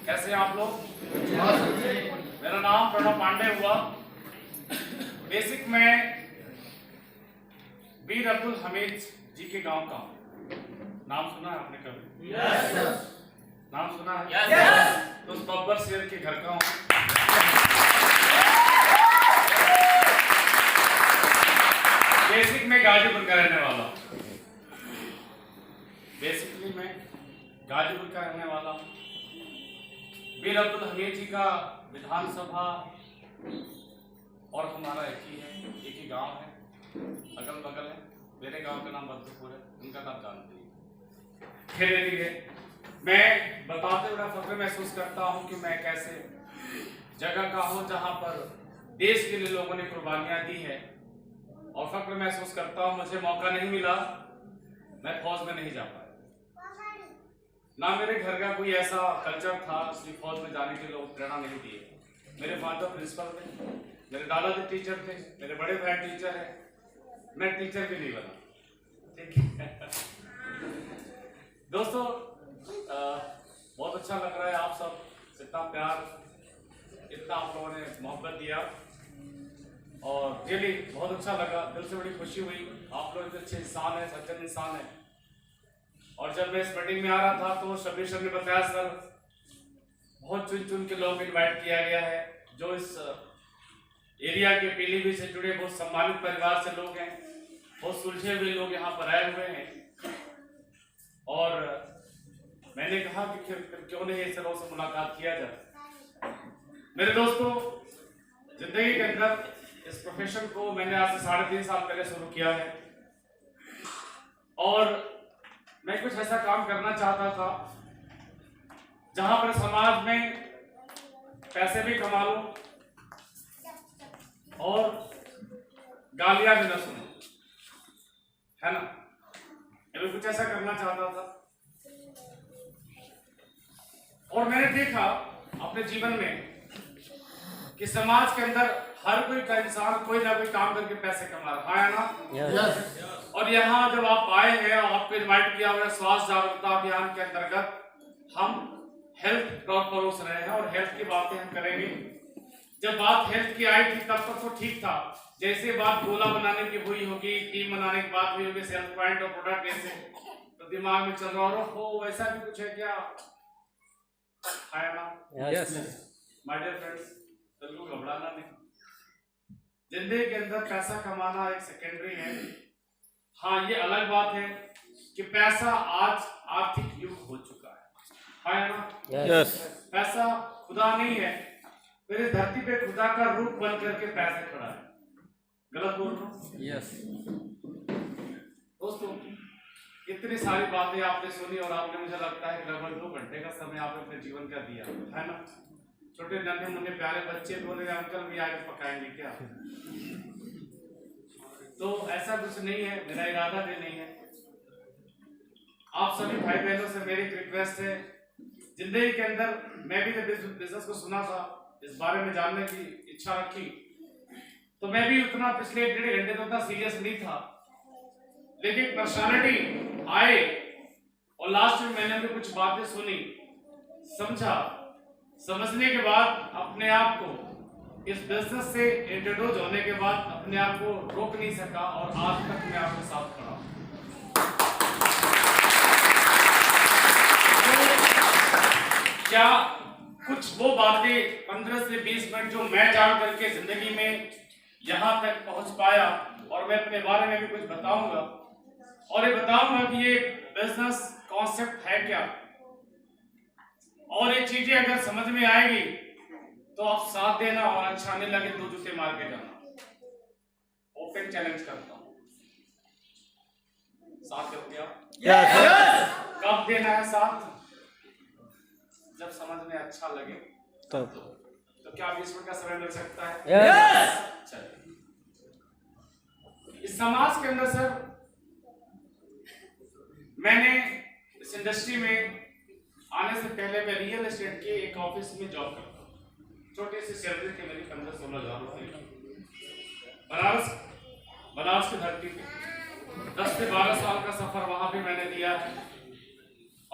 कैसे हैं आप लोग? मेरा नाम प्रणव पांडे हुआ। बेसिक में बीर अब्दुल हमीद जी के गांव का नाम सुना है आपने कभी? यस। नाम सुना है? यस। तो उस बब्बर शेर के घर का हूँ। बेसिक में गाजीपुर का रहने वाला, बेसिकली मैं गाजीपुर का रहने वाला हूँ। बीर अब्दुल हमीद जी का विधानसभा और हमारा एक ही है, एक ही गांव है, अगल बगल है। मेरे गांव का नाम बद्रपुर है, उनका नाम जानते हैं। खेलेरी है। मैं बताते हुए फख्र महसूस करता हूं कि मैं कैसे जगह का हूं जहां पर देश के लिए लोगों ने कुर्बानियां दी है, और फख्र महसूस करता हूं मुझे मौका नहीं मिला, मैं फौज में नहीं जा पाया। ना मेरे घर का कोई ऐसा कल्चर था इसलिए फौज में जाने के लोग प्रेरणा नहीं दिए। मेरे फादर प्रिंसिपल थे, मेरे दादाजी टीचर थे, मेरे बड़े भाई टीचर है, मैं टीचर भी नहीं बना। ठीक है दोस्तों, बहुत अच्छा लग रहा है आप सब इतना प्यार, इतना आप लोगों ने मोहब्बत दिया, और रियली बहुत अच्छा लगा, दिल से बड़ी खुशी हुई। आप लोग अच्छे इंसान है, सज्जन इंसान है। और जब मैं इस मीटिंग में आ रहा था तो शबीर सर ने बताया सर बहुत चुन चुन के लोग इनवाइट किया गया है, जो इस एरिया के पीलीभीत से जुड़े बहुत सम्मानित परिवार से लोग हैं, बहुत सुलझे हुए लोग यहाँ पर आए हुए हैं। और मैंने कहा कि क्यों नहीं इस लोगों से मुलाकात किया जाए। मेरे दोस्तों, जिंदगी के अंदर इस प्रोफेशन को मैंने आज से 3.5 साल पहले शुरू किया है, और मैं कुछ ऐसा काम करना चाहता था जहां पर समाज में पैसे भी कमा लो और गालियां भी न सुनो, है ना? मैं कुछ ऐसा करना चाहता था, और मैंने देखा अपने जीवन में कि समाज के अंदर हर कोई का इंसान कोई ना कोई काम करके पैसे कमा रहा है ना? यस। और यहाँ जब आप आए हैं और आपको इनवाइट किया हुआ है स्वास्थ्य जागरूकता अभियान के अंतर्गत, हम हेल्थ परोस रहे हैं और हेल्थ की बातें हम करेंगे। जब बात हेल्थ की आई थी तब तक तो ठीक था, जैसे बात गोला बनाने की हुई होगी, टीम बनाने की बात हुई होगी, सेल्फ पॉइंट और प्रोडक्ट ऐसे, तो दिमाग में चल रहा हो वैसा भी कुछ है क्या? है ना? यस। माय डियर फ्रेंड्स, बिल्कुल घबराना नहीं। जिंदगी के अंदर पैसा कमाना एक सेकेंडरी है। हाँ, ये अलग बात है कि पैसा आज आर्थिक युग हो चुका है ना? यस। पैसा खुदा नहीं है, फिर इस धरती पे खुदा का रूप बन करके पैसे खड़ा है। गलत बोल रहा हूं? यस। दोस्तों, इतनी सारी बातें आपने सुनी और आपने, मुझे लगता है लगभग 2 घंटे का समय आपने अपने जीवन का दिया, है ना? छोटे नन्हे मुन्ने प्यारे बच्चे बोले अंकल भी आगे पकाएंगे क्या? तो ऐसा कुछ नहीं है, मेरा इरादा भी नहीं है। आप सभी भाई बहनों से मेरी रिक्वेस्ट है, जिंदगी के अंदर मैं भी जब बिजनेस को सुना था, इस बारे में जानने की इच्छा रखी, तो मैं भी उतना पिछले 1.5 घंटे तो उतना सीरियस नहीं था, लेकिन पर्सनालिटी आए और लास्ट में मैंने भी कुछ बातें सुनी, समझा, समझने के बाद अपने आप को इस बिजनेस से इंट्रोड्यूस होने के बाद अपने आप को रोक नहीं सका, और आज तक मैं आपके साथ खड़ा हूं। क्या कुछ वो बातें 15 से 20 मिनट जो मैं जान करके जिंदगी में यहां तक पहुंच पाया, और मैं अपने बारे में भी कुछ बताऊंगा, और ये बताऊंगा कि ये बिजनेस कॉन्सेप्ट है क्या, और ये चीजें अगर समझ में आएगी तो आप साथ देना, और अच्छा नहीं लगे 2 जूते मार के जाना। ओपन चैलेंज करता हूं, साथ दोगे आप? यस। कब देना है साथ? जब समझ में अच्छा लगे तब। तो क्या 20 मिनट का समय मिल सकता है? यस। चलिए, इस समाज के अंदर सर, मैंने इस इंडस्ट्री में आने से पहले मैं रियल एस्टेट के एक ऑफिस में जॉब करता हूँ। छोटी सी सैलरी थी मेरी, 15-16 हज़ार रुपये। बनारस की धरती पे 10 से 12 साल का सफर वहां पे मैंने दिया है,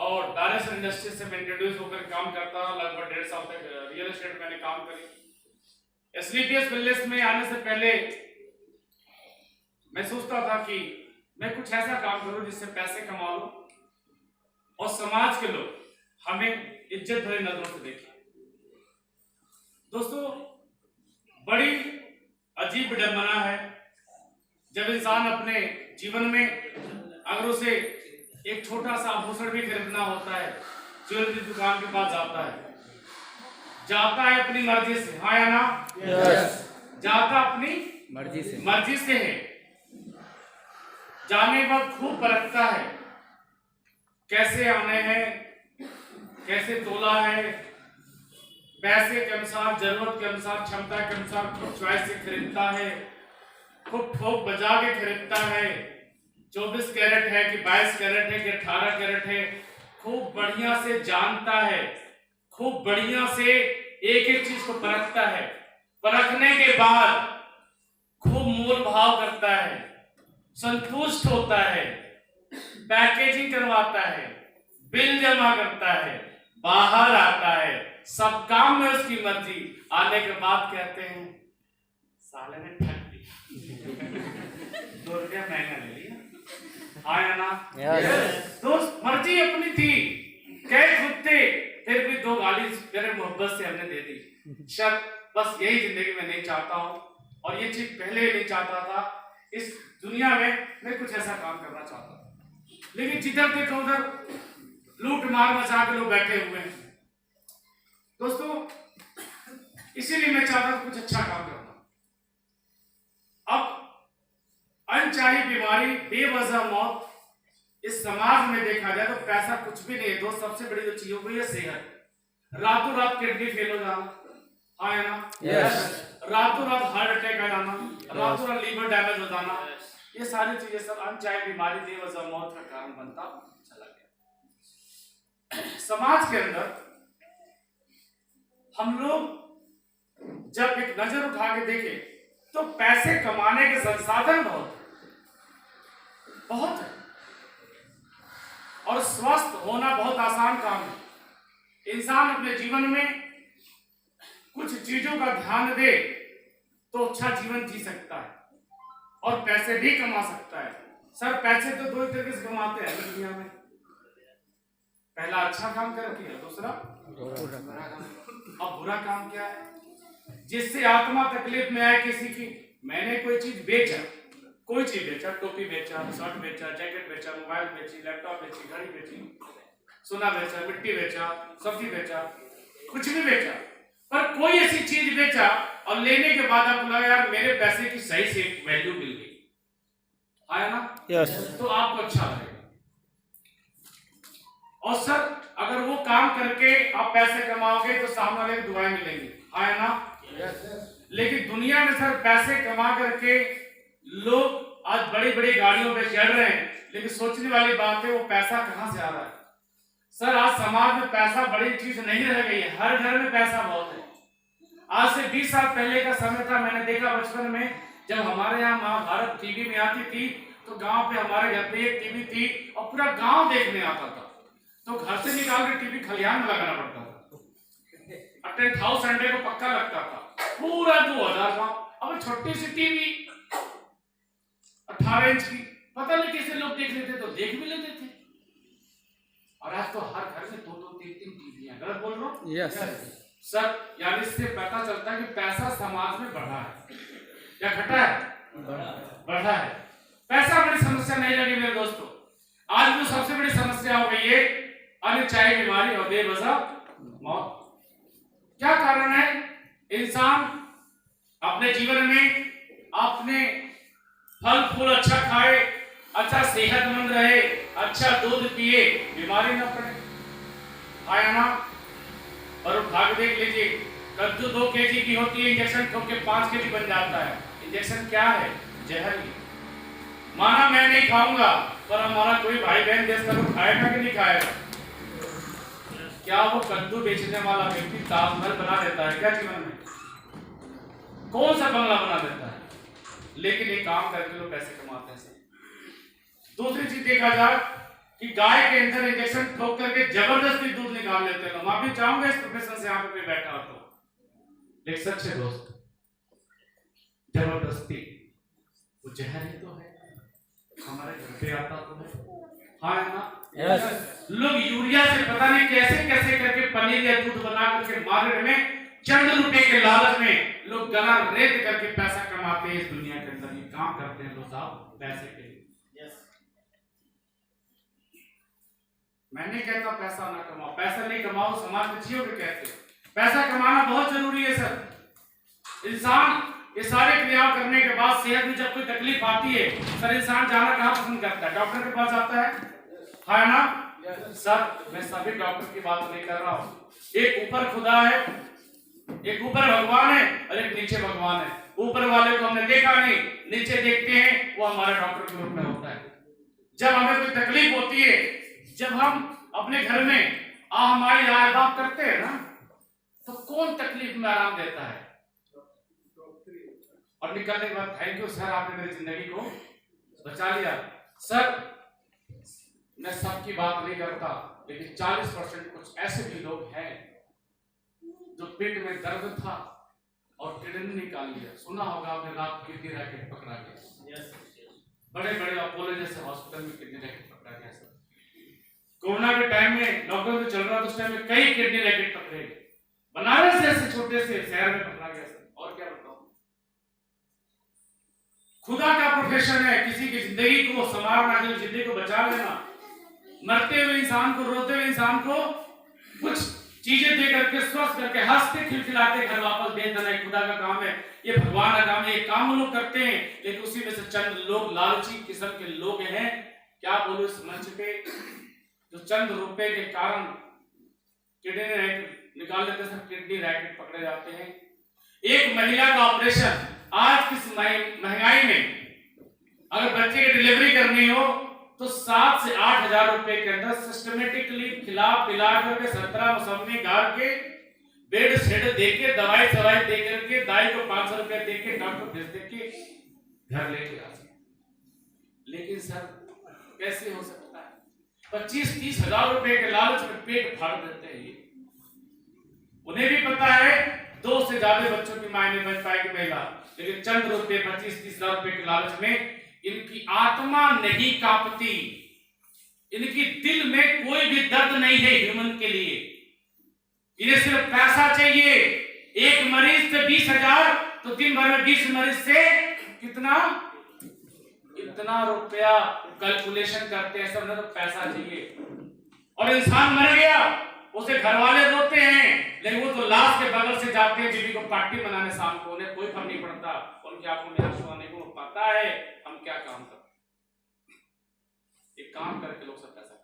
और डायरेक्शन इंडस्ट्री से मैं इंट्रोड्यूस होकर काम करता रहा। लगभग 1.5 साल तक रियल एस्टेट मैंने काम करी। स्लीपियस विलेज में आने से पहले मैं सोचता था कि मैं कुछ ऐसा काम करूं जिससे पैसे कमा लूं और समाज के लोग हमें इज्जत भरी नजरों से देखें। दोस्तों, बड़ी अजीब विडंबना है जब इंसान अपने जीवन में अगर उसे एक छोटा सा आभूषण भी खरीदना होता है, ज्वेलरी दुकान के पास जाता है अपनी मर्जी से, हाँ या ना? यस। जाता अपनी मर्जी से है। जाने पर खूब परखता है कैसे आने हैं, कैसे तोला है, पैसे के अनुसार, जरूरत के अनुसार, क्षमता के अनुसार खूब चॉइस से खरीदता है, खूब ठोक बजा के खरीदता है। 24 कैरेट है कि 22 कैरेट है कि 18 कैरेट है, खूब बढ़िया से जानता है, खूब बढ़िया से एक एक चीज को परखता है। परखने के बाद खूब मोल भाव करता है, संतुष्ट होता है, पैकेजिंग करवाता है, बिल जमा करता है, बाहर आता है, सब काम में उसकी मर्जी। आने के बाद कहते हैं साले ने ठग दिया, 2 रुपया महंगा ले लिया, आया ना? यस। दोस्त, मर्जी अपनी थी, कई खुद थे, फिर भी 2 गाली मेरे मोहब्बत से हमने दे दी। शायद बस यही जिंदगी में नहीं चाहता हूँ, और ये चीज पहले ही नहीं चाहता था। इस दुनिया में मैं कुछ ऐसा काम करना चाहता था, लेकिन जिधर देखो उधर लूट मार मचा के लोग बैठे हुए हैं। दोस्तों, इसीलिए मैं चाहता था कुछ अच्छा काम करना। अब अनचाही बीमारी, बेवजह मौत, इस समाज में देखा जाए तो पैसा कुछ भी नहीं है दोस्त। सबसे बड़ी जो चीज हो गई है सेहत। रातों रात किडनी फेल हो जाना, हाँ या ना? यस। रातों रात हार्ट अटैक आ जाना, रातों रात लीवर डैमेज हो जाना, ये सारी चीजें सब अनचाही बीमारी, बेवजह मौत का कारण बनता चला गया। समाज के अंदर हम लोग जब एक नजर उठा के देखें तो पैसे कमाने के संसाधन बहुत है, और स्वस्थ होना बहुत आसान काम है। इंसान अपने जीवन में कुछ चीजों का ध्यान दे तो अच्छा जीवन जी सकता है और पैसे भी कमा सकता है। सर, पैसे तो 2 तरीके से कमाते हैं दुनिया में। पहला अच्छा काम करके, दूसरा अब बुरा काम क्या है? जिससे आत्मा तकलीफ में आए किसी की। मैंने कोई चीज बेचा, कोई चीज बेचा, टोपी बेचा, शर्ट बेचा, जैकेट बेचा, मोबाइल बेची, लैपटॉप बेची, घड़ी बेची, सोना बेचा, मिट्टी बेचा, सब्जी बेचा, कुछ भी बेचा, पर कोई ऐसी चीज बेचा और लेने के बाद आपको लगा यार मेरे पैसे की सही से वैल्यू मिल गई, आया ना? यस। तो आपको अच्छा लगेगा। और सर, अगर वो काम करके आप पैसे कमाओगे तो सामने वाले की दुआएं मिलेंगी, आया ना? लेकिन दुनिया में सर पैसे कमा करके लोग आज बड़ी बड़ी गाड़ियों पे चढ़ रहे हैं, लेकिन सोचने वाली बात है वो पैसा कहां से आ रहा है? सर, आज समाज में पैसा बड़ी चीज नहीं रह गई है, हर घर में पैसा बहुत है। आज से 20 साल पहले का समय था, मैंने देखा बचपन में जब हमारे यहाँ महाभारत टीवी में आती थी तो गांव पे हमारे घर पे एक टीवी थी और पूरा गांव देखने आता था, तो घर से निकाल के टीवी खलियान में लगाना पड़ता था। टेंट हाउस संडे को पक्का लगता था, पूरा 2000 गांव। अब छोटी सी टीवी 18 इंच की, पता नहीं कैसे लोग देख लेते, तो देख भी लेते थे। और आज तो हर घर में 2-2, 3-3 टीवियां। गलत बोल रहा हूं? यस सर, यानी इससे पता चलता है कि पैसा समाज में बढ़ा है या घटा है? बढ़ा है। पैसा बड़ी समस्या नहीं लगी मेरे दोस्तों। आज जो सबसे बड़ी समस्या हो गई है अनचाही बीमारी और बेवजह मौत। क्या कारण है? इंसान अपने जीवन में अपने फल फूल अच्छा खाए, अच्छा सेहतमंद रहे, अच्छा दूध पिए, बीमारी न पड़े, आया ना? और उठा के देख लीजिए, कद्दू 2 केजी की होती है, इंजेक्शन ठोक के 5 केजी बन जाता है। इंजेक्शन क्या है? जहर ही। माना मैं नहीं खाऊंगा, पर हमारा कोई भाई बहन देश का लोग खाएगा कि नहीं खाएगा? क्या वो कद्दू बेचने वाला व्यक्ति ताजमहल बना देता है क्या जीवन में? कौन सा बंगला बना देता है? लेकिन ये काम करके लोग पैसे कमाते हैं। दूसरी चीज देखा जाए कि गाय के अंदर इंजेक्शन ठोक करके जबरदस्ती दूध निकाल लेते हैं। मैं भी चाहूंगा इस प्रोफेशन से यहाँ पे कोई बैठा हो तो, एक सच है दोस्त, जबरदस्ती वो जहर ही तो है, हमारे घर पे आता तो है, हाँ ना? यस। लोग यूरिया से पता नहीं कैसे कैसे करके पनीर या दूध बना करके मार्केट में चंद रुपए के लालच में लोग गला रेत करके पैसा कमाते हैं। इस दुनिया के अंदर ये काम करते हैं लोग साहब पैसे के लिए। मैं नहीं कहता पैसा ना कमाओ, पैसा नहीं कमाओ समाज में जियोगे कैसे? पैसा कमाना बहुत जरूरी है सर। इंसान ये सारे क्रियाओं करने के बाद सेहत में जब कोई तकलीफ आती है सर, इंसान जाना कहाँ पसंद करता है? डॉक्टर के पास आता है, हाँ ना? सर मैं सभी डॉक्टर की बात नहीं कर रहा हूँ। एक ऊपर खुदा है, एक ऊपर भगवान है और एक नीचे भगवान है। ऊपर वाले को हमने देखा नहीं, नीचे देखते हैं, वो हमारे डॉक्टर के रूप में होता है। जब हमें कोई तकलीफ होती है, जब हम अपने घर में हमारी आबाद करते हैं ना, तो कौन तकलीफ में आराम देता है? और निकलने के बाद थैंक यू सर, आपने मेरी जिंदगी को बचा लिया। सर मैं सबकी बात नहीं करता, लेकिन 40% कुछ ऐसे भी लोग हैं जो पेट में दर्द था और किडनी निकाल लिया। सुना होगा आपने, रात किडनी रैकेट पकड़ा गया। बड़े बड़े अपोलो जैसे हॉस्पिटल में किडनी रैकेट पकड़ा गया सर। कोरोना के टाइम में लॉकडाउन चल रहा था, उस टाइम में कई किडनी रैकेट पकड़े गए। बनारस जैसे छोटे से शहर में पकड़ा गया सर। और क्या बताऊं, खुदा का प्रोफेशन है किसी की जिंदगी को संवारना, जो जिंदगी को बचा लेना। मरते हुए इंसान को, रोते हुए इंसान को कुछ चीजें दे करके, स्वस्थ करके, हंसते खिलखिलाते घर वापस भेज देना खुदा का काम है, ये भगवान का काम है। ये काम वो लोग करते हैं, लेकिन उसी में से चंद लोग लालची किस्म के लोग हैं, क्या बोलूं इस मंच पे, जो चंद रुपए के कारण किडनी रैकेट निकाल लेते हैं। किडनी रैकेट पकड़े जाते हैं। एक महिला का ऑपरेशन आज की महंगाई में अगर बच्चे की डिलीवरी करनी हो तो 7 से 8 हजार रुपए के अंदर सिस्टमेटिकली खिला पिला करके 17 मौसमी गाड़ के बेड सेट दे के दवाई सवाई दे करके दाई को 500 रुपए दे के डॉक्टर भेज दे के घर लेके आ सकते। लेकिन सर कैसे हो सकता है? 25-30 हजार रुपए के लालच में पेट फाड़ देते हैं ये। उन्हें भी पता है 2 से ज्यादा बच्चों की मां नहीं बन पाएगी महिला, लेकिन चंद रुपए 25-30 हजार रुपए के लालच में इनकी आत्मा नहीं कांपती, इनकी दिल में कोई भी दर्द नहीं है ह्यूमन के लिए। इन्हें सिर्फ पैसा चाहिए। एक मरीज से 20,000 तो दिन भर में 20 मरीज से कितना, इतना रुपया कैलकुलेशन करते हैं सब, तो पैसा चाहिए। और इंसान मर गया, उसे घर वाले रोते हैं, लेकिन वो तो लाश के बगल से जाते हैं बीवी को पार्टी मनाने शाम को, उन्हें कोई फर्क नहीं पड़ता। उनकी आंखों में आंसू आने को पता है हम क्या काम करते हैं। एक काम करके लोग सब पैसा,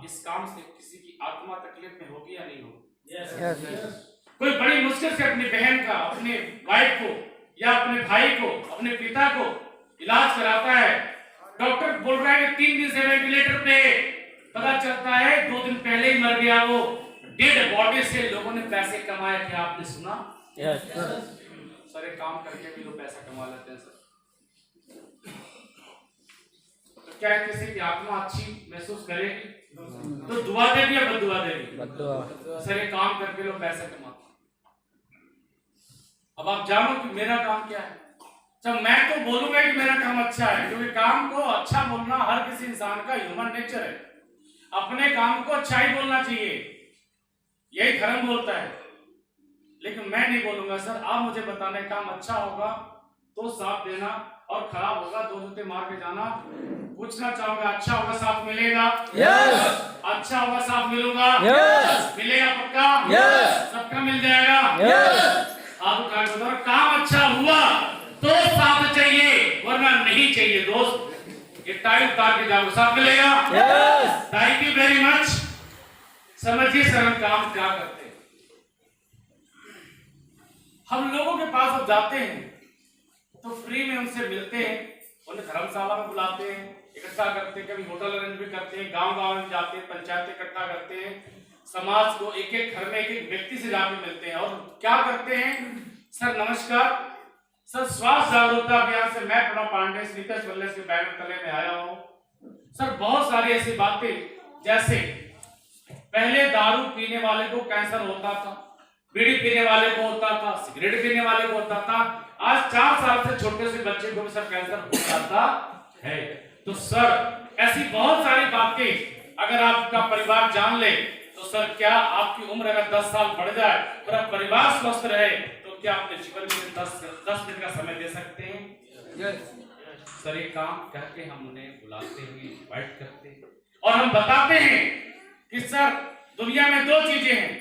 इस काम से किसी की आत्मा तकलीफ में होगी या नहीं होगी? यस। कोई बड़ी मुश्किल से अपनी बहन का, अपने वाइफ को या अपने भाई को, अपने पिता को इलाज कराता है, डॉक्टर बोल रहा है कि 3 दिन से वेंटिलेटर पे, पता चलता है 2 दिन पहले ही मर गया वो। डेड बॉडी से लोगों ने पैसे कमाए, क्या आपने सुना? यस। सारे काम करके भी लोग पैसा कमा लेते हैं सर। तो क्या किसी की आत्मा अच्छी महसूस करेगी तो दुआ देगी या बद्दुआ देगी? बद्दुआ। सर ये काम करके लोग पैसा कमाते हैं। अब आप जानो कि मेरा काम क्या है। जब मैं तो बोलूंगा कि मेरा काम अच्छा है, क्योंकि काम को अच्छा बोलना हर किसी इंसान का ह्यूमन नेचर है। अपने काम को अच्छा ही बोलना चाहिए, यही धर्म बोलता है। लेकिन मैं नहीं बोलूंगा सर, आप मुझे बताने काम अच्छा होगा तो साथ देना, और खराब होगा 2 जूते मार के जाना। पूछना चाहूंगा, अच्छा होगा साथ मिलेगा? यस। अच्छा होगा साथ मिलूंगा? यस। मिलेगा पक्का? यस। सबका मिल जाएगा? यस। आप काम अच्छा हुआ तो साथ चाहिए, वरना नहीं चाहिए दोस्त। ये टाई उतार के जाओ, साथ मिलेगा? Yes. Thank you very much. समझिए सर हम काम क्या करते हैं। हम लोगों के पास अब जाते हैं तो फ्री में उनसे मिलते हैं, उन्हें धर्मशाला में बुलाते हैं, इकट्ठा करते हैं, कभी होटल अरेंज भी करते हैं, गांव-गांव में जाते हैं, पंचायत इकट्ठा करते हैं, समाज को एक-एक घर में एक-एक व्यक्ति से जाकर मिलते हैं। और क्या करते हैं सर? नमस्कार, सर स्वास्थ्य जागरूकता अभियान से मैं प्रणव पांडे स्नीकर्स वेलनेस के बैनर तले में आया हूं। सर बहुत सारी ऐसी बातें, जैसे पहले दारू पीने वाले को कैंसर होता था, बीड़ी पीने वाले को होता था, सिगरेट पीने वाले को होता था, आज 4 साल से छोटे से बच्चे को भी सर कैंसर हो जाता है। तो सर ऐसी बहुत सारी बातें अगर आपका परिवार जान ले तो सर क्या आपकी उम्र अगर 10 साल बढ़ जाए और आप परिवार स्वस्थ रहे तो क्या अपने जीवन में 10 मिनट का समय दे सकते हैं? सर ये काम करके हम उन्हें बुलाते हैं, इनवाइट करते हैं और हम बताते हैं कि सर दुनिया में 2 चीजें हैं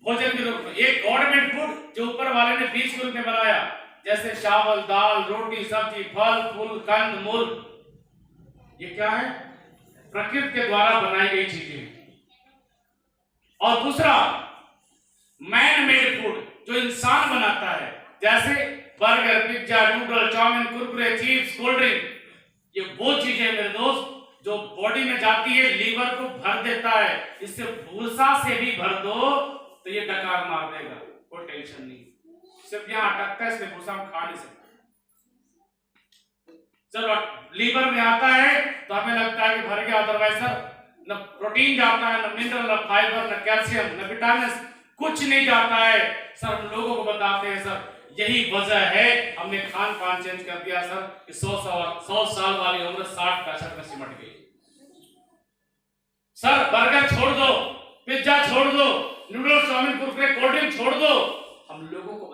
भोजन के रूप में। एक गवर्नमेंट फूड जो ऊपर वाले ने बीज के रूप में बनाया, जैसे चावल, दाल, रोटी, सब्जी, फल, फूल, कंद, मूल, ये क्या है? प्रकृति के द्वारा बनाई गई चीजें। और दूसरा मैन मेड फूड जो इंसान बनाता है, जैसे burger, pizza, noodle, chow mein, Kurkure, chips, cold drink, ये वो चीजें मेरे दोस्त जो बॉडी में जाती है, लीवर को भर देता है। इससे भूसा से भी भर दो तो ये डकार मार देगा, कोई टेंशन नहीं, सिर्फ यहाँ अटकता है, इसमें भूसा हम खा नहीं सकते। चलो लीवर में आता है तो हमें लगता है कि भर गया, अदरवाइज सर न प्रोटीन जाता है, न मिनरल, न फाइबर, न कैल्शियम, न विटामिन, कुछ नहीं जाता है। सर हम लोगों को बताते हैं सर यही वजह है हमने खान पान चेंज कर दिया सर कि 100 साल वाली उम्र 60-65 में सिमट गई। सर बर्गर छोड़ दो, पिज्जा छोड़ दो, noodles, chow mein, Kurkure, cold drink छोड़ दो। हम लोगों को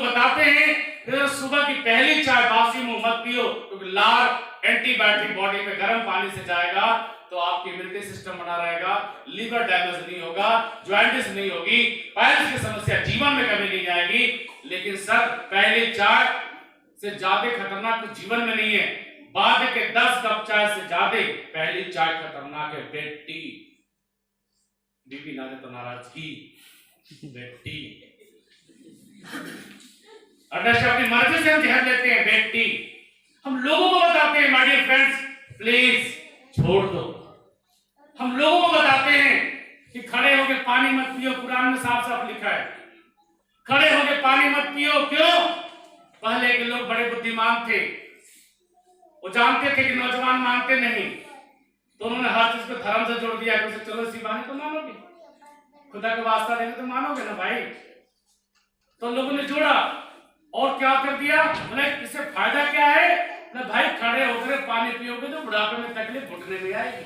बताते हैं कि सुबह की पहली चाय बासी मुंह मत पियो, क्योंकि लार एंटीबायोटिक बॉडी में गर्म पानी से जाएगा तो आपकी इम्यूनिटी सिस्टम बना रहेगा, लीवर डैमेज नहीं होगा, जॉइंटिस नहीं होगी, पाइल्स की समस्या जीवन में कभी नहीं आएगी। लेकिन सर पहली चाय से ज्यादा खतरनाक कुछ जीवन में नहीं है। बाद के 10 कप चाय से ज्यादा पहली चाय खतरनाक है। बेटी बीबी ना दे तो नाराजगी, बेटी अपनी मर्जी से हम जहर लेते हैं। बेटी हम लोगों को बताते हैं, माय डियर फ्रेंड्स प्लीज छोड़ दो। हम लोगों को बताते हैं कि खड़े होकर पानी मत पियो, कुरान में साफ साफ लिखा है खड़े होकर पानी मत पियो। क्यों? पहले के लोग बड़े बुद्धिमान थे, वो जानते थे कि नौजवान मानते नहीं, तो उन्होंने हर चीज को धर्म से जोड़ दिया कि चलो इसी बहाने तो मानोगे, खुदा का वास्ता देंगे तो मानोगे ना भाई। तो लोगों ने जोड़ा और क्या कर दिया, बोले इससे फायदा क्या है ना भाई, खड़े होकर पानी पियोगे तो बुढ़ापे में तकलीफ घुटने में आएगी,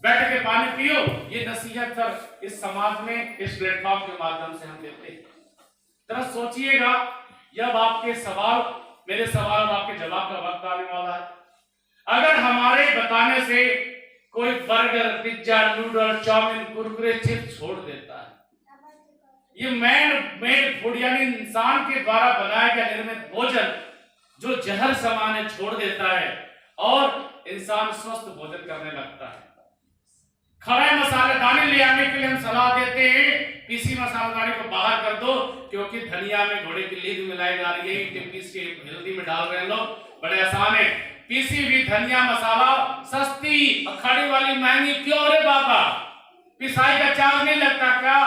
बैठ के पानी पियो। ये नसीहत सर इस समाज में इस प्लेटफॉर्म के माध्यम से हम देते हैं। जरा सोचिएगा, जब आपके सवाल, मेरे सवाल और आपके जवाब का वक्त आने वाला है, अगर हमारे बताने से कोई burger, pizza, noodle, chow mein, Kurkure, chips छोड़ देता है, ये मैन मेड फूड यानी इंसान के द्वारा बनाया गया निर्मित भोजन जो जहर समाने छोड़ देता है और इंसान स्वस्थ भोजन करने लगता है। खड़े मसालेदानी ले आने के लिए हम सलाह देते हैं, पीसी मसालेदानी को बाहर कर दो, क्योंकि धनिया में घोड़े की लीद मिलाई जा रही है, पीस के हल्दी में डाल रहे हैं लोग, बड़े आसान है। पीसी हुई धनिया मसाला सस्ती, खड़ी वाली महंगी क्यों रे बाबा? पिसाई का चार्ज नहीं लगता क्या?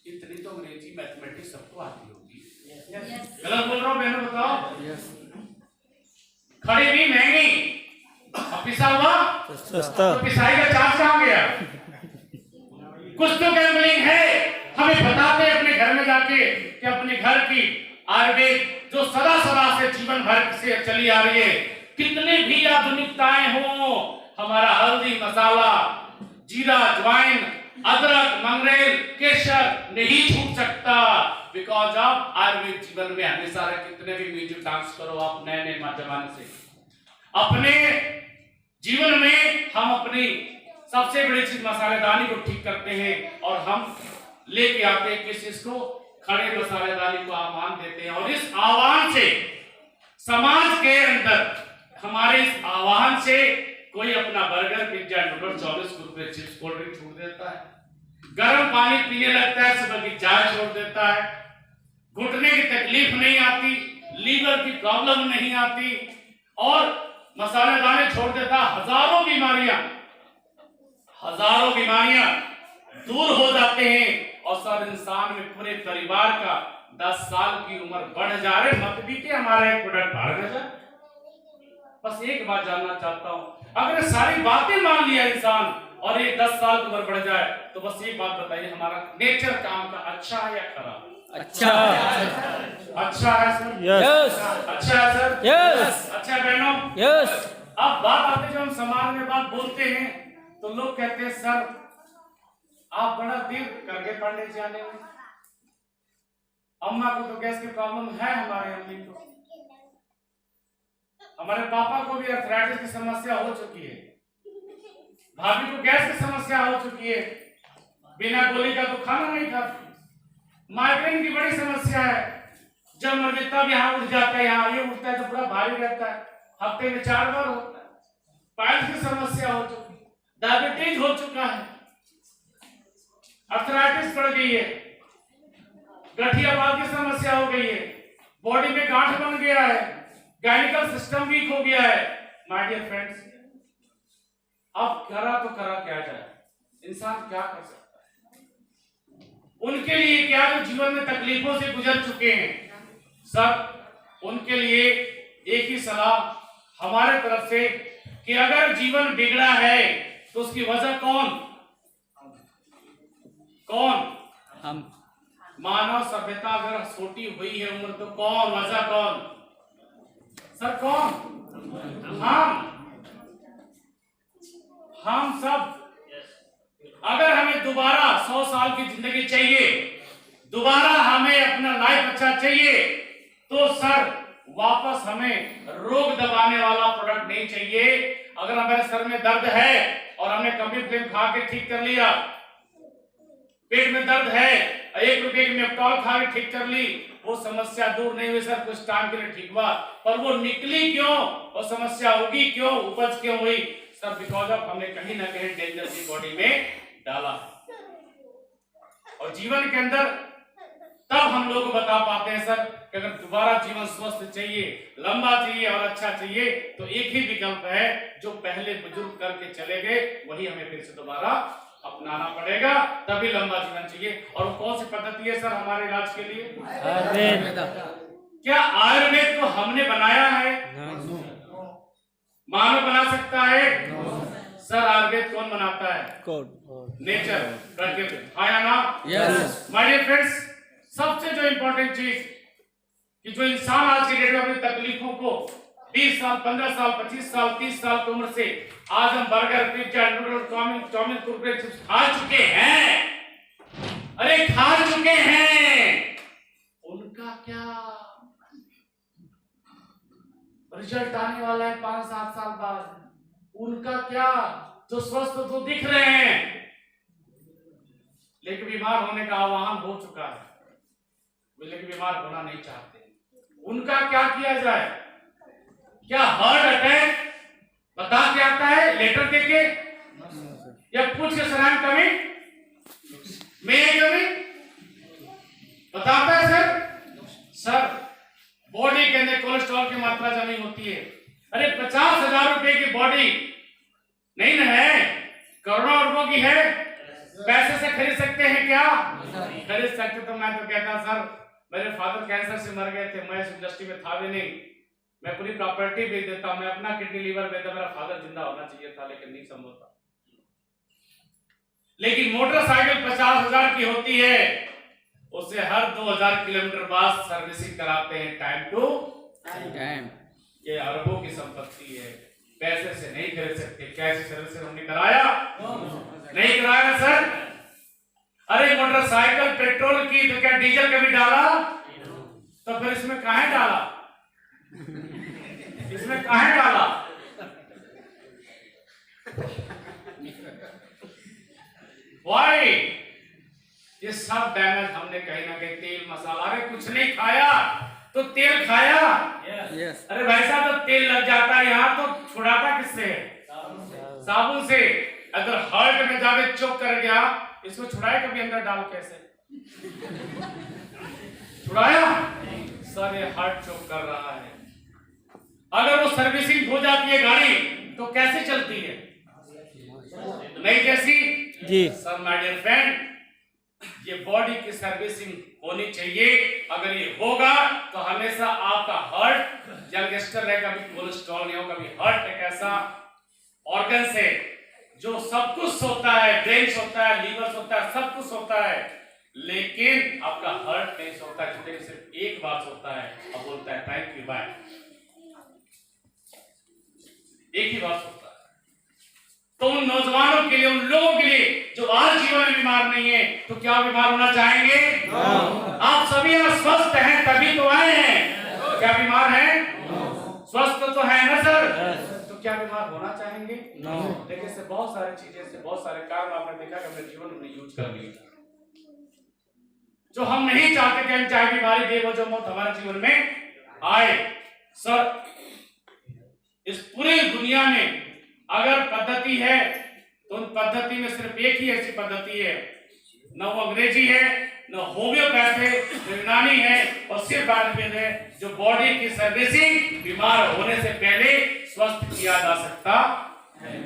इतनी तो अंग्रेजी मैथमेटिक्स सबको आती होगी, गलत बोल रहा हूं मैंने? बताओ। खड़ी भी महंगी और पिसा हुआ सस्ता, तो पिसाई का चार्ज कहां गया? कुछ तो गैम्बलिंग है। हमें बताते हैं अपने घर में जाके कि अपने घर की आयुर्वेद जो सदा से जीवन भर से चली आ रही है, कितनी भी आधुनिकताएं हो, हमारा हल्दी, मसाला, जीरा, ज्वाइन, अदरक, मंगरेल, केसर नहीं छूट सकता, बिकॉज ऑफ आयुर्वेद जीवन में हमेशा रहे। कितने भी म्यूजिक डांस करो आप नए नए जमाने से, अपने जीवन में हम अपनी सबसे बड़ी चीज मसालेदानी को ठीक करते हैं और हम लेके आते हैं किस चीज को? खड़े मसालेदानी को आह्वान देते हैं। और इस आह्वान से समाज के अंदर, हमारे इस आह्वान से कोई अपना burger, pizza, noodle, chow mein, Kurkure, chips, cold drink छोड़ देता है, गर्म पानी पीने लगता है, सुबह की चाय छोड़ देता है, घुटने की तकलीफ नहीं आती, लीवर की प्रॉब्लम नहीं आती और मसालेदानी छोड़ देता। हजारों बीमारियां दूर हो जाते हैं और सर इंसान में पूरे परिवार का 10 साल की उम्र बढ़ जा रही, मत भी के हमारा एक प्रोडक्ट बाहर न जाए। बस एक बात जानना चाहता हूँ, अगर सारी बातें मान लिया इंसान और ये 10 साल की उम्र बढ़ जाए, तो बस एक बात बताइए, हमारा नेचर काम का अच्छा है या खराब? अच्छा। अच्छा है सर? यस। अच्छा है सर? यस। अच्छा है बहनों? यस। अब बात आती है, जब हम समाज में बात बोलते हैं तो लोग कहते हैं सर आप बड़ा देर कर गए पढ़ने जाने में। अम्मा को तो गैस की प्रॉब्लम है, हमारे अम्मी को, हमारे पापा को भी अर्थराइटिस की समस्या हो चुकी है, भाभी को गैस की समस्या हो चुकी है, बिना गोली का तो खाना नहीं खाती, माइग्रेन की बड़ी समस्या है, जब मर्जी तब यहाँ उठ जाता है, यहाँ ये उठता है तो पूरा भारी रहता है, हफ्ते में 4 बार होता है, पाइल्स की समस्या हो चुकी है, डायबिटीज हो चुका है, अर्थराइटिस बढ़ गई है, गठियावाद की समस्या हो गई है, बॉडी में गांठ बन गया है, गायनिकल सिस्टम वीक हो गया है। माय डियर फ्रेंड्स, अब करा तो करा क्या जाए, इंसान क्या कर सकता है? उनके लिए क्या जो जीवन में तकलीफों से गुजर चुके हैं, सब उनके लिए एक ही सलाह हमारे तरफ से कि अगर जीवन बिगड़ा है तो उसकी वजह कौन? हम। मानव सभ्यता अगर छोटी हुई है उम्र तो कौन? वजह कौन? सर कौन? हम सब। अगर हमें दोबारा 100 साल की जिंदगी चाहिए, दोबारा हमें अपना लाइफ अच्छा चाहिए, तो सर वापस हमें रोग दबाने वाला प्रोडक्ट नहीं चाहिए। अगर हमारे सर में दर्द है और हमने कभी फ्लेम खा के ठीक कर लिया, पेट में दर्द है 1 रुपए की मेप्टॉल खा के ठीक कर ली, वो समस्या दूर नहीं हुई सर, कुछ टाइम के लिए ठीक हुआ, पर वो निकली क्यों? वो समस्या होगी क्यों? उपज क्यों हुई? सर बिकॉज ऑफ हमने कहीं ना कहीं डेंजर की बॉडी में डाला। और जीवन के अंदर तब हम लोग बता पाते हैं सर कि अगर दोबारा जीवन स्वस्थ चाहिए, लंबा चाहिए और अच्छा चाहिए, तो एक ही विकल्प है, जो पहले बुजुर्ग करके चले गए वही हमें फिर से दोबारा अपनाना पड़ेगा, तभी लंबा जीवन चाहिए। और कौन सी पद्धति है सर हमारे इलाज के लिए? क्या आयुर्वेद को हमने बनाया है? मानव बना सकता है? सर आयुर्वेद कौन बनाता है? नेचर, प्रकृति, हाँ या ना? यस। माय डियर फ्रेंड्स, सबसे जो इंपॉर्टेंट चीज कि जो इंसान आज की डेट में अपनी तकलीफों को 20 साल, 15 साल, 25 साल, 30 साल की उम्र से आज हम burger, pizza, noodles, chow mein, Kurkure, chips खा चुके हैं, अरे खा चुके हैं, उनका क्या रिजल्ट आने वाला है 5-7 साल बाद? उनका क्या? जो स्वस्थ तो दिख रहे हैं लेकिन बीमार होने का आह्वान हो चुका है, लेकिन बीमार होना नहीं चाहते, उनका क्या किया जाए? क्या हार्ट अटैक बता के आता है लेटर देके, या पूछ के सराम कमी में कमी बताता है सर बॉडी के अंदर कोलेस्ट्रॉल की मात्रा जमी होती है। अरे 50,000 रुपए की बॉडी नहीं ना है, करोड़ों रुपयों की है, पैसे से खरीद सकते हैं क्या? खरीद सकते। तो मैं तो कहता सर, मेरे फादर कैंसर से मर गए थे, मैं इस इंडस्ट्री में था भी नहीं, मैं पूरी प्रॉपर्टी बेच देता, मैं अपना किडनी लीवर बेच देता, मेरा फादर जिंदा होना चाहिए था, लेकिन नहीं संभव था। लेकिन मोटरसाइकिल 50,000 की होती है, उसे हर 2000 किलोमीटर बाद सर्विसिंग कराते हैं, टाइम टू टाइम। ये अरबों की संपत्ति है, पैसे से नहीं खरीद सकते। कैसे सर्विसिंग हमने कराया? नहीं कराया सर। अरे मोटरसाइकिल पेट्रोल की तो क्या डीजल कभी डाला? तो फिर इसमें काहे डाला? इसमें काहे डाला? वाई ये सब डैमेज हमने कहीं ना कहीं तेल मसाला, अरे कुछ नहीं खाया तो तेल खाया। यस। अरे वैसा तो तेल लग जाता है, यहाँ तो छुड़ाता किससे है? साबुन से। अगर हार्ट में जाके चोक कर गया, इसको छुड़ाए कभी अंदर डाल कैसे? छुड़ाया? सर ये हार्ट चोक कर रहा है। अगर वो सर्विसिंग हो जाती है गाड़ी तो कैसे चलती है? नहीं जैसी जी। सर माय डियर फ्रेंड, ये बॉडी की सर्विसिंग होनी चाहिए। अगर ये होगा तो हमेशा आपका हार्ट यंगस्टर रहे, कभी कोलेस्ट्रॉल नहीं हो, कभी हार्ट एक ऐसा ऑर्गन है जो सब कुछ होता है, ब्रेन होता है, लीवर होता है, सब कुछ होता है, लेकिन आपका हार्ट नहीं सोता, जितने सिर्फ एक बार सोता है और बोलता है थैंक यू बाय, एक ही बात सोता है। तो उन नौजवानों के लिए, उन लोगों के लिए जो आज जीवन में बीमार नहीं है, तो क्या बीमार होना चाहेंगे? आप सभी यहाँ स्वस्थ हैं तभी तो आए हैं, क्या बीमार हैं? स्वस्थ तो है ना सर? तो क्या बीमार होना चाहेंगे? देखिए से बहुत सारी चीजें से बहुत सारे कारण आपने देखा कि अपने जीवन में यूज कर लिए जो हम नहीं चाहते कि हम चाहे बीमारी बेवजह मौत हमारे जीवन में आए। सर इस पूरी दुनिया में अगर पद्धति है तो उन पद्धति में सिर्फ एक ही ऐसी पद्धति है, न वो अंग्रेजी है, न होम्योपैथी, यूनानी है, और सिर्फ आयुर्वेद है, जो बॉडी की सर्विसिंग बीमार होने से पहले स्वस्थ किया जा सकता है।